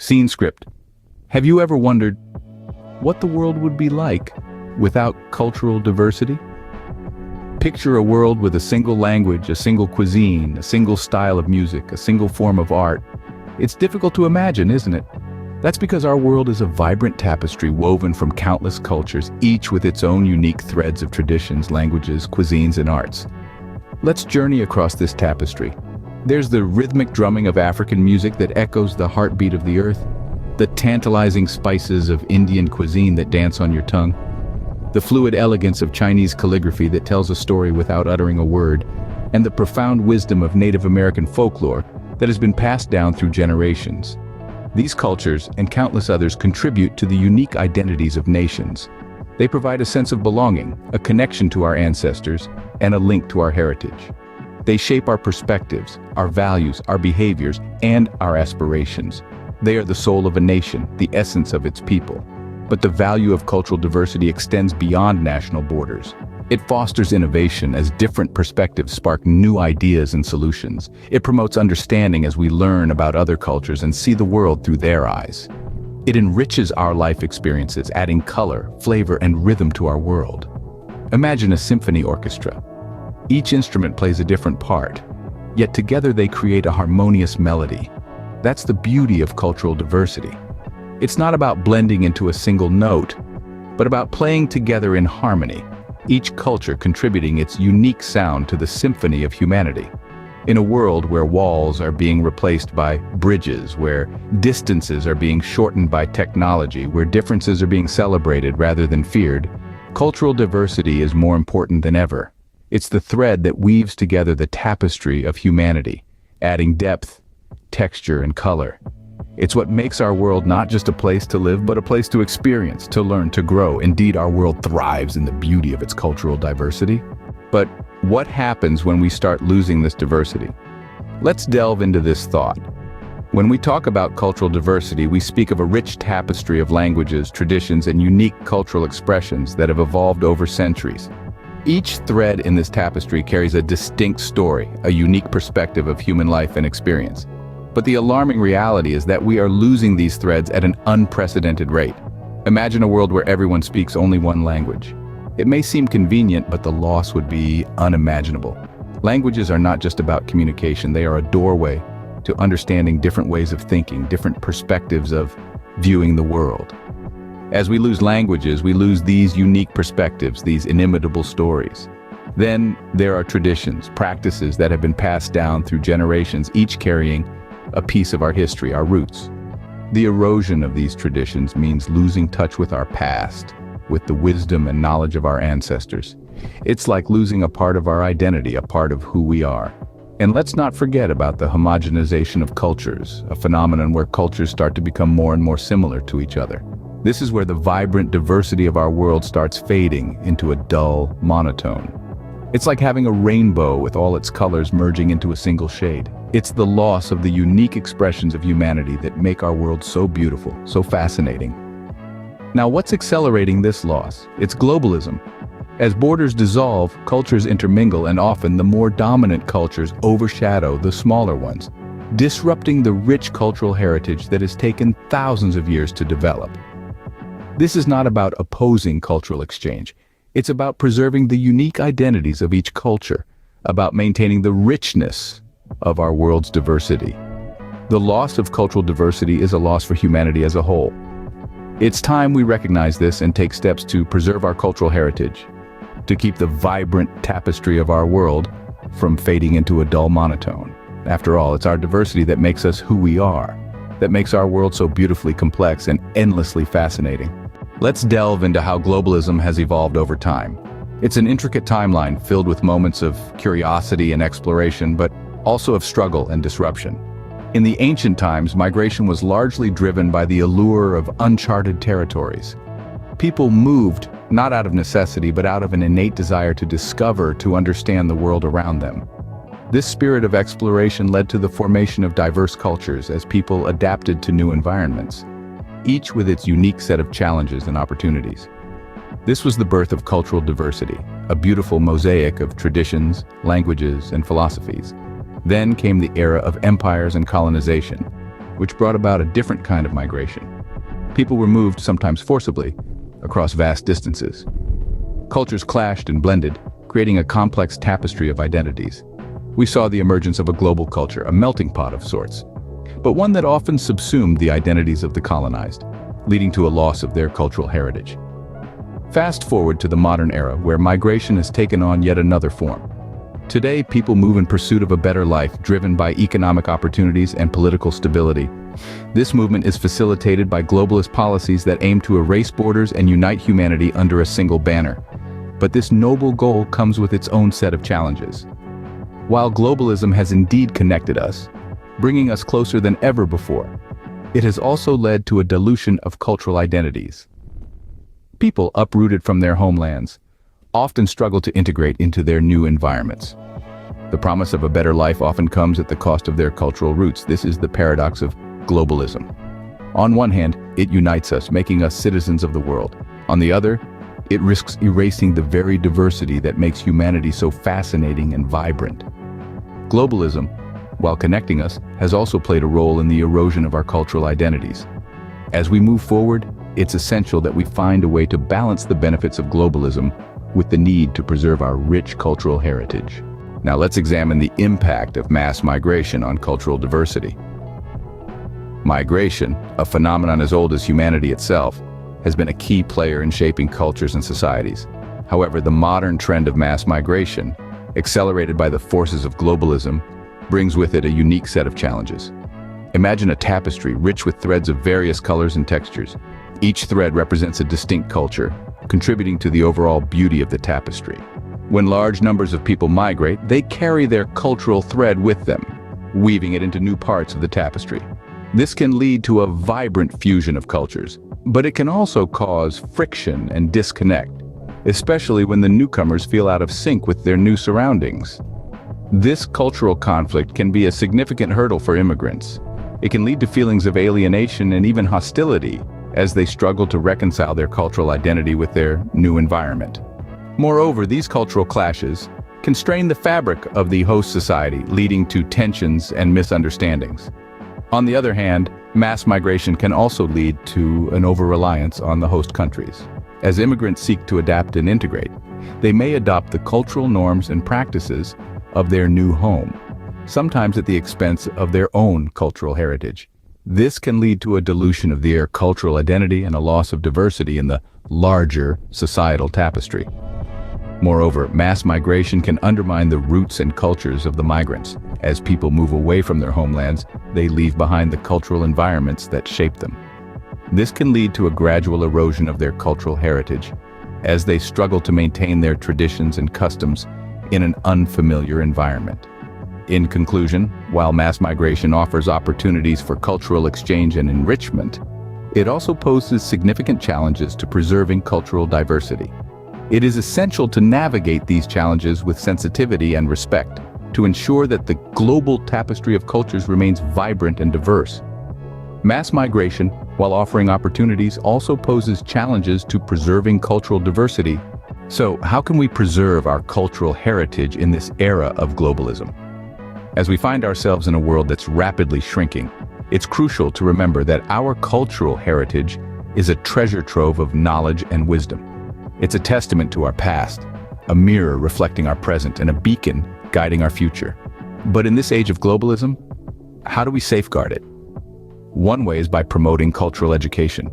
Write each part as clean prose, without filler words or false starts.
Scene script. Have you ever wondered what the world would be like without cultural diversity? Picture a world with a single language, a single cuisine, a single style of music, a single form of art. It's difficult to imagine, isn't it? That's because our world is a vibrant tapestry woven from countless cultures, each with its own unique threads of traditions, languages, cuisines, and arts. Let's journey across this tapestry. There's the rhythmic drumming of African music that echoes the heartbeat of the earth, the tantalizing spices of Indian cuisine that dance on your tongue, the fluid elegance of Chinese calligraphy that tells a story without uttering a word, and the profound wisdom of Native American folklore that has been passed down through generations. These cultures and countless others contribute to the unique identities of nations. They provide a sense of belonging, a connection to our ancestors, and a link to our heritage. They shape our perspectives, our values, our behaviors, and our aspirations. They are the soul of a nation, the essence of its people. But the value of cultural diversity extends beyond national borders. It fosters innovation as different perspectives spark new ideas and solutions. It promotes understanding as we learn about other cultures and see the world through their eyes. It enriches our life experiences, adding color, flavor, and rhythm to our world. Imagine a symphony orchestra. Each instrument plays a different part, yet together they create a harmonious melody. That's the beauty of cultural diversity. It's not about blending into a single note, but about playing together in harmony, each culture contributing its unique sound to the symphony of humanity. In a world where walls are being replaced by bridges, where distances are being shortened by technology, where differences are being celebrated rather than feared, cultural diversity is more important than ever. It's the thread that weaves together the tapestry of humanity, adding depth, texture, and color. It's what makes our world not just a place to live, but a place to experience, to learn, to grow. Indeed, our world thrives in the beauty of its cultural diversity. But what happens when we start losing this diversity? Let's delve into this thought. When we talk about cultural diversity, we speak of a rich tapestry of languages, traditions, and unique cultural expressions that have evolved over centuries. Each thread in this tapestry carries a distinct story, a unique perspective of human life and experience. But the alarming reality is that we are losing these threads at an unprecedented rate. Imagine a world where everyone speaks only one language. It may seem convenient, but the loss would be unimaginable. Languages are not just about communication, they are a doorway to understanding different ways of thinking, different perspectives of viewing the world. As we lose languages, we lose these unique perspectives, these inimitable stories. Then there are traditions, practices that have been passed down through generations, each carrying a piece of our history, our roots. The erosion of these traditions means losing touch with our past, with the wisdom and knowledge of our ancestors. It's like losing a part of our identity, a part of who we are. And let's not forget about the homogenization of cultures, a phenomenon where cultures start to become more and more similar to each other. This is where the vibrant diversity of our world starts fading into a dull monotone. It's like having a rainbow with all its colors merging into a single shade. It's the loss of the unique expressions of humanity that make our world so beautiful, so fascinating. Now, what's accelerating this loss? It's globalism. As borders dissolve, cultures intermingle, and often the more dominant cultures overshadow the smaller ones, disrupting the rich cultural heritage that has taken thousands of years to develop. This is not about opposing cultural exchange. It's about preserving the unique identities of each culture, about maintaining the richness of our world's diversity. The loss of cultural diversity is a loss for humanity as a whole. It's time we recognize this and take steps to preserve our cultural heritage, to keep the vibrant tapestry of our world from fading into a dull monotone. After all, it's our diversity that makes us who we are, that makes our world so beautifully complex and endlessly fascinating. Let's delve into how globalism has evolved over time. It's an intricate timeline filled with moments of curiosity and exploration, but also of struggle and disruption. In the ancient times, migration was largely driven by the allure of uncharted territories. People moved not out of necessity, but out of an innate desire to discover, to understand the world around them. This spirit of exploration led to the formation of diverse cultures as people adapted to new environments, each with its unique set of challenges and opportunities. This was the birth of cultural diversity, a beautiful mosaic of traditions, languages, and philosophies. Then came the era of empires and colonization. which brought about a different kind of migration. People were moved, sometimes forcibly, across vast distances. Cultures clashed and blended, creating a complex tapestry of identities. We saw the emergence of a global culture, a melting pot of sorts, but one that often subsumed the identities of the colonized, leading to a loss of their cultural heritage. Fast forward to the modern era, where migration has taken on yet another form. Today, people move in pursuit of a better life, driven by economic opportunities and political stability. This movement is facilitated by globalist policies that aim to erase borders and unite humanity under a single banner. But this noble goal comes with its own set of challenges. While globalism has indeed connected us, bringing us closer than ever before, it has also led to a dilution of cultural identities. People uprooted from their homelands often struggle to integrate into their new environments. The promise of a better life often comes at the cost of their cultural roots. This is the paradox of globalism. On one hand, it unites us, making us citizens of the world. On the other, it risks erasing the very diversity that makes humanity so fascinating and vibrant. Globalism, while connecting us, has also played a role in the erosion of our cultural identities. As we move forward, it's essential that we find a way to balance the benefits of globalism with the need to preserve our rich cultural heritage. Now let's examine the impact of mass migration on cultural diversity. Migration, a phenomenon as old as humanity itself, has been a key player in shaping cultures and societies. However, the modern trend of mass migration, accelerated by the forces of globalism, brings with it a unique set of challenges. Imagine a tapestry rich with threads of various colors and textures. Each thread represents a distinct culture, contributing to the overall beauty of the tapestry. When large numbers of people migrate, they carry their cultural thread with them, weaving it into new parts of the tapestry. This can lead to a vibrant fusion of cultures, but it can also cause friction and disconnect, especially when the newcomers feel out of sync with their new surroundings. This cultural conflict can be a significant hurdle for immigrants. It can lead to feelings of alienation and even hostility as they struggle to reconcile their cultural identity with their new environment. Moreover, these cultural clashes can strain the fabric of the host society, leading to tensions and misunderstandings. On the other hand, mass migration can also lead to an over-reliance on the host countries. As immigrants seek to adapt and integrate, they may adopt the cultural norms and practices of their new home, sometimes at the expense of their own cultural heritage. This can lead to a dilution of their cultural identity and a loss of diversity in the larger societal tapestry. Moreover, mass migration can undermine the roots and cultures of the migrants. As people move away from their homelands, they leave behind the cultural environments that shape them. This can lead to a gradual erosion of their cultural heritage, as they struggle to maintain their traditions and customs in an unfamiliar environment. In conclusion, while mass migration offers opportunities for cultural exchange and enrichment, it also poses significant challenges to preserving cultural diversity. It is essential to navigate these challenges with sensitivity and respect, to ensure that the global tapestry of cultures remains vibrant and diverse. Mass migration, while offering opportunities, also poses challenges to preserving cultural diversity. So, how can we preserve our cultural heritage in this era of globalism? As we find ourselves in a world that's rapidly shrinking, it's crucial to remember that our cultural heritage is a treasure trove of knowledge and wisdom. It's a testament to our past, a mirror reflecting our present, and a beacon guiding our future. But in this age of globalism, how do we safeguard it? One way is by promoting cultural education.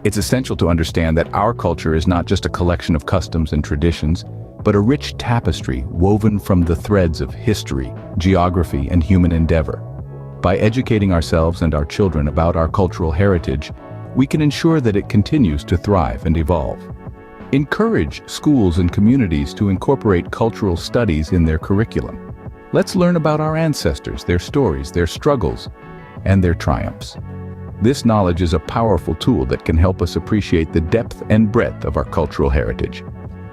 It's essential to understand that our culture is not just a collection of customs and traditions, but a rich tapestry woven from the threads of history, geography, and human endeavor. By educating ourselves and our children about our cultural heritage, we can ensure that it continues to thrive and evolve. Encourage schools and communities to incorporate cultural studies in their curriculum. Let's learn about our ancestors, their stories, their struggles, and their triumphs. This knowledge is a powerful tool that can help us appreciate the depth and breadth of our cultural heritage.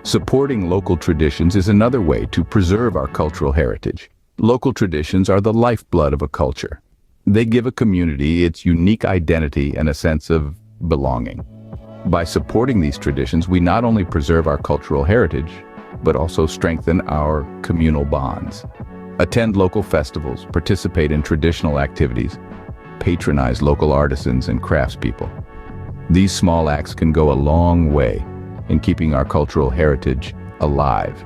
Supporting local traditions is another way to preserve our cultural heritage. Local traditions are the lifeblood of a culture. They give a community its unique identity and a sense of belonging. By supporting these traditions, we not only preserve our cultural heritage, but also strengthen our communal bonds. Attend local festivals, participate in traditional activities, patronize local artisans and craftspeople. These small acts can go a long way in keeping our cultural heritage alive.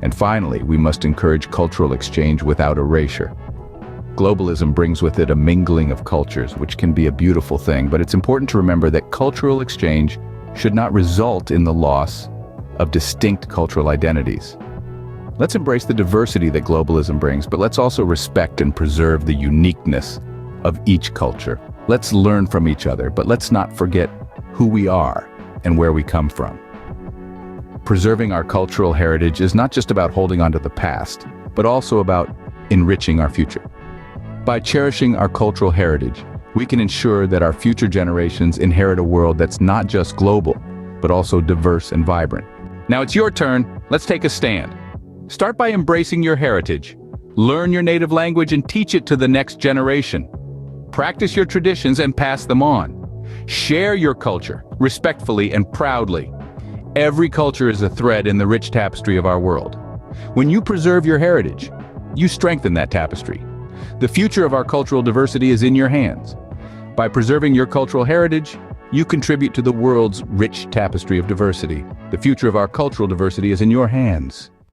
And finally, we must encourage cultural exchange without erasure. Globalism brings with it a mingling of cultures, which can be a beautiful thing, but it's important to remember that cultural exchange should not result in the loss of distinct cultural identities. Let's embrace the diversity that globalism brings, but let's also respect and preserve the uniqueness of each culture. Let's learn from each other, but let's not forget who we are and where we come from. Preserving our cultural heritage is not just about holding on to the past, but also about enriching our future. By cherishing our cultural heritage, we can ensure that our future generations inherit a world that's not just global, but also diverse and vibrant. Now it's your turn. Let's take a stand. Start by embracing your heritage. Learn your native language and teach it to the next generation. Practice your traditions and pass them on. Share your culture respectfully and proudly. Every culture is a thread in the rich tapestry of our world. When you preserve your heritage, you strengthen that tapestry. The future of our cultural diversity is in your hands. By preserving your cultural heritage, you contribute to the world's rich tapestry of diversity. The future of our cultural diversity is in your hands.